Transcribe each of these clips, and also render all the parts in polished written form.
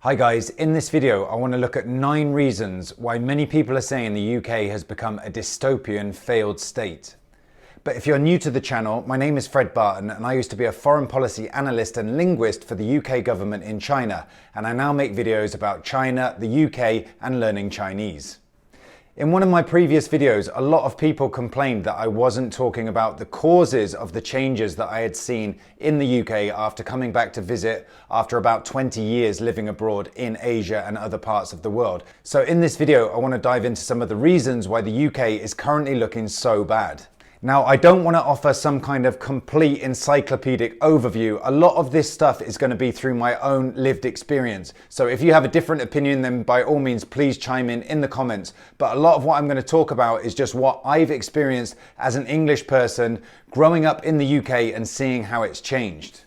Hi guys, in this video I want to look at 9 reasons why many people are saying the UK has become a dystopian failed state. But if you're new to the channel, my name is Fred Barton and I used to be a foreign policy analyst and linguist for the UK government in China, and I now make videos about China, the UK and learning Chinese. In one of my previous videos, a lot of people complained that I wasn't talking about the causes of the changes that I had seen in the UK after coming back to visit after about 20 years living abroad in Asia and other parts of the world. So in this video, I want to dive into some of the reasons why the UK is currently looking so bad. Now, I don't want to offer some kind of complete encyclopedic overview. A lot of this stuff is going to be through my own lived experience. So if you have a different opinion, then by all means, please chime in the comments. But a lot of what I'm going to talk about is just what I've experienced as an English person growing up in the UK and seeing how it's changed.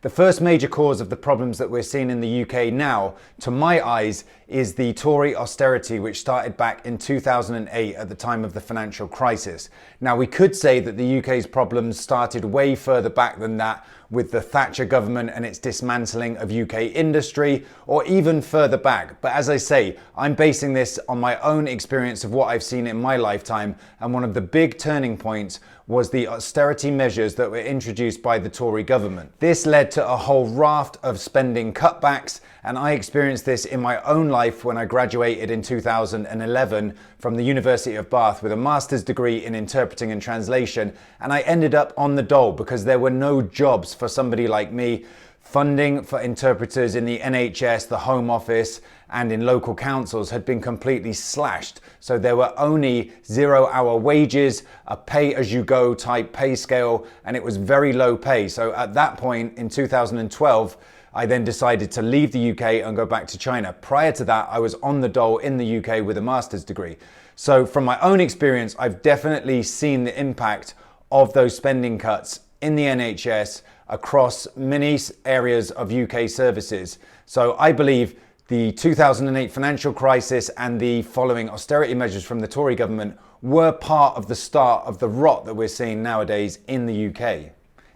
The first major cause of the problems that we're seeing in the UK now, to my eyes, is the Tory austerity which started back in 2008 at the time of the financial crisis. Now, we could say that the UK's problems started way further back than that with the Thatcher government and its dismantling of UK industry, or even further back. But as I say, I'm basing this on my own experience of what I've seen in my lifetime, and one of the big turning points was the austerity measures that were introduced by the Tory government. This led to a whole raft of spending cutbacks, and I experienced this in my own life when I graduated in 2011 from the University of Bath with a master's degree in interpreting and translation, and I ended up on the dole because there were no jobs for somebody like me. Funding for interpreters in the NHS, the Home Office, and in local councils had been completely slashed. So there were only 0-hour wages, a pay-as-you-go type pay scale, and it was very low pay. So at that point in 2012, I then decided to leave the UK and go back to China. Prior to that, I was on the dole in the UK with a master's degree. So from my own experience, I've definitely seen the impact of those spending cuts in the NHS across many areas of UK services. So I believe the 2008 financial crisis and the following austerity measures from the Tory government were part of the start of the rot that we're seeing nowadays in the UK.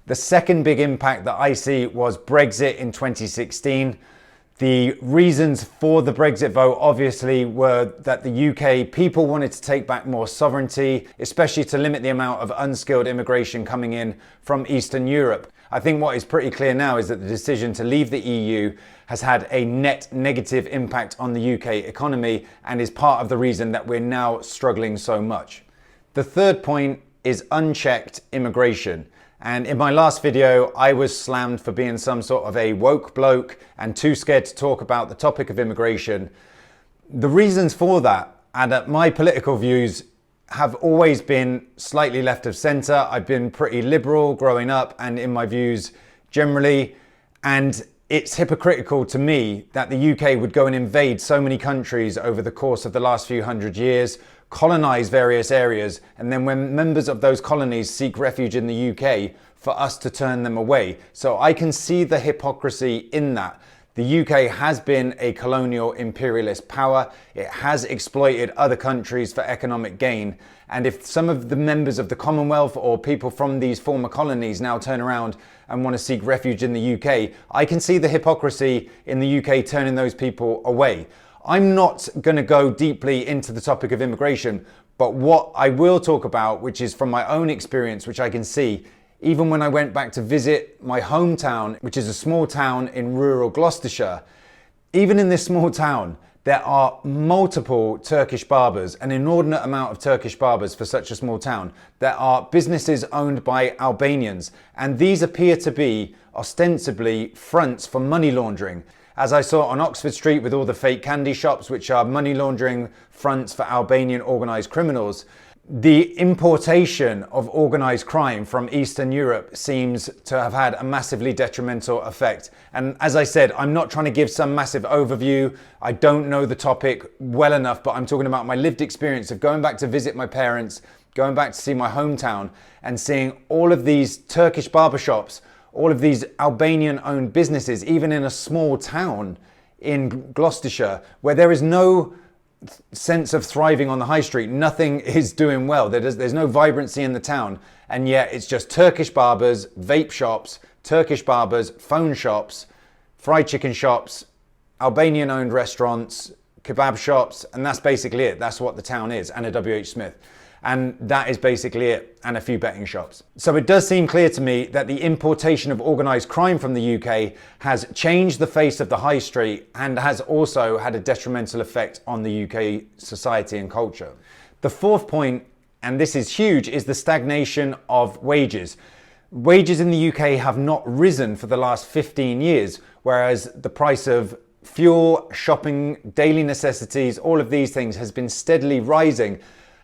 The second big impact that I see was Brexit in 2016. The reasons for the Brexit vote obviously were that the UK people wanted to take back more sovereignty, especially to limit the amount of unskilled immigration coming in from Eastern Europe. I think what is pretty clear now is that the decision to leave the EU has had a net negative impact on the UK economy and is part of the reason that we're now struggling so much. The third point is unchecked immigration. And in my last video, I was slammed for being some sort of a woke bloke and too scared to talk about the topic of immigration. The reasons for that, and my political views, have always been slightly left of centre. I've been pretty liberal growing up and in my views generally, and it's hypocritical to me that the UK would go and invade so many countries over the course of the last few hundred years, colonise various areas, and then when members of those colonies seek refuge in the UK, for us to turn them away. So I can see the hypocrisy in that. The UK has been a colonial imperialist power. It has exploited other countries for economic gain. And if some of the members of the Commonwealth or people from these former colonies now turn around and want to seek refuge in the UK, I can see the hypocrisy in the UK turning those people away. I'm not going to go deeply into the topic of immigration, but what I will talk about, which is from my own experience, which I can see, even when I went back to visit my hometown, which is a small town in rural Gloucestershire, even in this small town, there are multiple Turkish barbers, an inordinate amount of Turkish barbers for such a small town. There are businesses owned by Albanians, and these appear to be ostensibly fronts for money laundering. As I saw on Oxford Street with all the fake candy shops, which are money laundering fronts for Albanian organised criminals, the importation of organised crime from Eastern Europe seems to have had a massively detrimental effect. And as I said, I'm not trying to give some massive overview. I don't know the topic well enough, but I'm talking about my lived experience of going back to visit my parents, going back to see my hometown and seeing all of these Turkish barbershops, all of these Albanian-owned businesses, even in a small town in Gloucestershire, where there is no sense of thriving on the high street. Nothing is doing well. There's no vibrancy in the town. And yet it's just Turkish barbers, vape shops, Turkish barbers, phone shops, fried chicken shops, Albanian-owned restaurants, kebab shops, and that's basically it. That's what the town is, and a WH Smith. And that is basically it, and a few betting shops. So it does seem clear to me that the importation of organised crime from the UK has changed the face of the high street and has also had a detrimental effect on the UK society and culture. The fourth point, and this is huge, is the stagnation of wages. Wages in the UK have not risen for the last 15 years, whereas the price of fuel, shopping, daily necessities, all of these things has been steadily rising.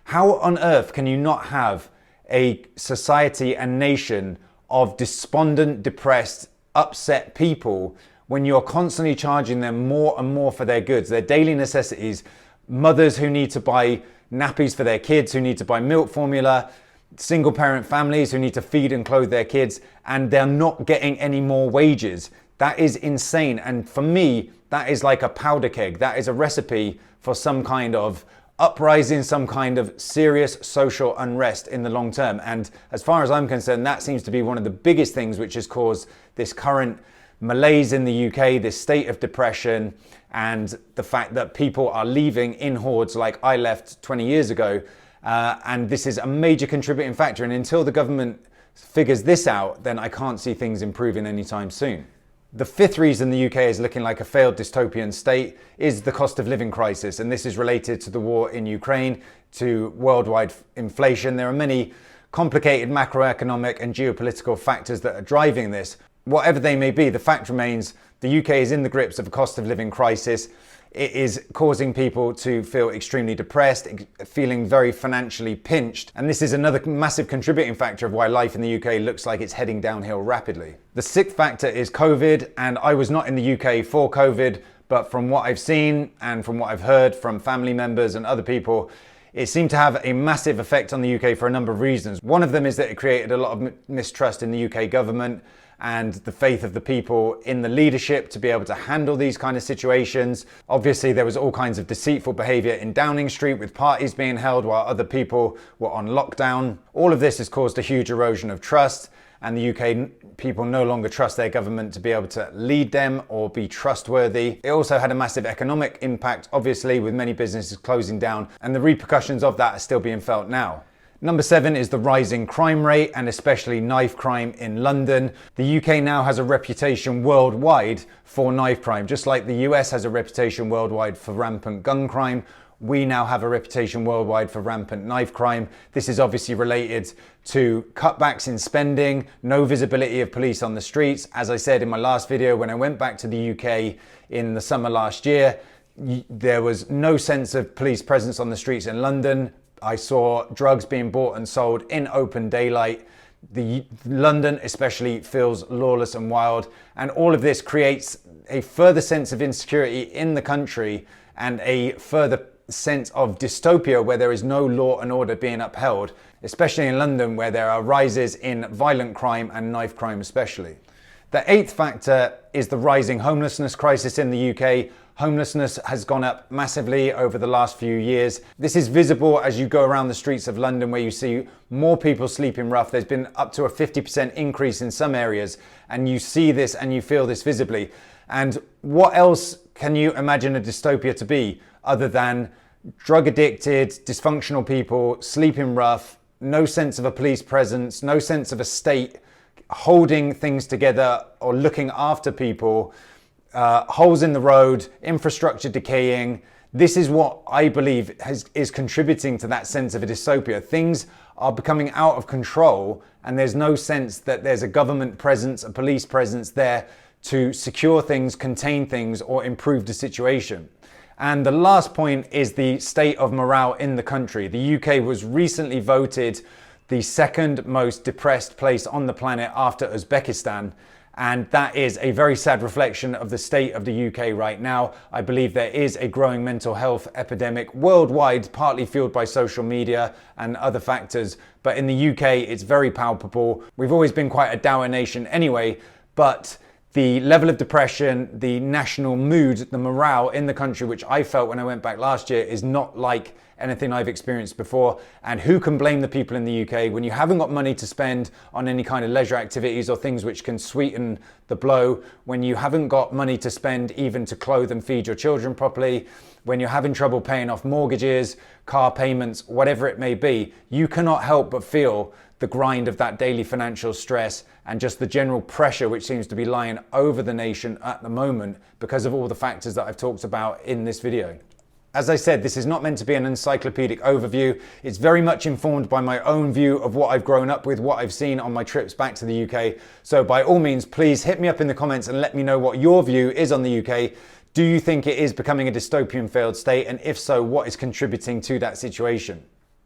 How on earth can you not have a society and nation of despondent, depressed, upset people when you're constantly charging them more and more for their goods, their daily necessities, mothers who need to buy nappies for their kids, who need to buy milk formula, single parent families who need to feed and clothe their kids, and they're not getting any more wages? That is insane. And for me, that is like a powder keg. That is a recipe for some kind of uprising, some kind of serious social unrest in the long term. And as far as I'm concerned, that seems to be one of the biggest things which has caused this current malaise in the UK, this state of depression, and the fact that people are leaving in hordes like I left 20 years ago. And this is a major contributing factor. And until the government figures this out, then I can't see things improving anytime soon. The fifth reason the UK is looking like a failed dystopian state is the cost of living crisis, and this is related to the war in Ukraine, to worldwide inflation. There are many complicated macroeconomic and geopolitical factors that are driving this. Whatever they may be, the fact remains the UK is in the grips of a cost of living crisis. It is causing people to feel extremely depressed, feeling very financially pinched. And this is another massive contributing factor of why life in the UK looks like it's heading downhill rapidly. The sixth factor is COVID, and I was not in the UK for COVID, but from what I've seen and from what I've heard from family members and other people, it seemed to have a massive effect on the UK for a number of reasons. One of them is that it created a lot of mistrust in the UK government and the faith of the people in the leadership to be able to handle these kind of situations. Obviously, there was all kinds of deceitful behaviour in Downing Street, with parties being held while other people were on lockdown. All of this has caused a huge erosion of trust, and the UK people no longer trust their government to be able to lead them or be trustworthy. It also had a massive economic impact, obviously, with many businesses closing down, and the repercussions of that are still being felt now. Number 7 is the rising crime rate, and especially knife crime in London. The UK now has a reputation worldwide for knife crime. Just like the US has a reputation worldwide for rampant gun crime, we now have a reputation worldwide for rampant knife crime. This is obviously related to cutbacks in spending, no visibility of police on the streets. As I said in my last video, when I went back to the UK in the summer last year, there was no sense of police presence on the streets in London. I saw drugs being bought and sold in open daylight. London especially feels lawless and wild, and all of this creates a further sense of insecurity in the country and a further sense of dystopia where there is no law and order being upheld, especially in London where there are rises in violent crime and knife crime especially. The eighth factor is the rising homelessness crisis in the UK. Homelessness has gone up massively over the last few years. This is visible as you go around the streets of London, where you see more people sleeping rough. There's been up to a 50% increase in some areas, and you see this and you feel this visibly. And what else can you imagine a dystopia to be other than drug addicted, dysfunctional people, sleeping rough, no sense of a police presence, no sense of a state holding things together or looking after people, holes in the road, infrastructure decaying. This is what I believe is contributing to that sense of a dystopia. Things are becoming out of control, and there's no sense that there's a government presence, a police presence there to secure things, contain things, or improve the situation. And the last point is the state of morale in the country. The UK was recently voted the second most depressed place on the planet after Uzbekistan. And that is a very sad reflection of the state of the UK right now. I believe there is a growing mental health epidemic worldwide, partly fueled by social media and other factors. But in the UK, it's very palpable. We've always been quite a dour nation anyway, but The level of depression, the national mood, the morale in the country, which I felt when I went back last year, is not like anything I've experienced before. And who can blame the people in the UK when you haven't got money to spend on any kind of leisure activities or things which can sweeten the blow, when you haven't got money to spend even to clothe and feed your children properly, when you're having trouble paying off mortgages, car payments, whatever it may be, you cannot help but feel the grind of that daily financial stress and just the general pressure which seems to be lying over the nation at the moment because of all the factors that I've talked about in this video. As I said, this is not meant to be an encyclopedic overview. It's very much informed by my own view of what I've grown up with, what I've seen on my trips back to the UK. So by all means, please hit me up in the comments and let me know what your view is on the UK. Do you think it is becoming a dystopian failed state? And if so, what is contributing to that situation?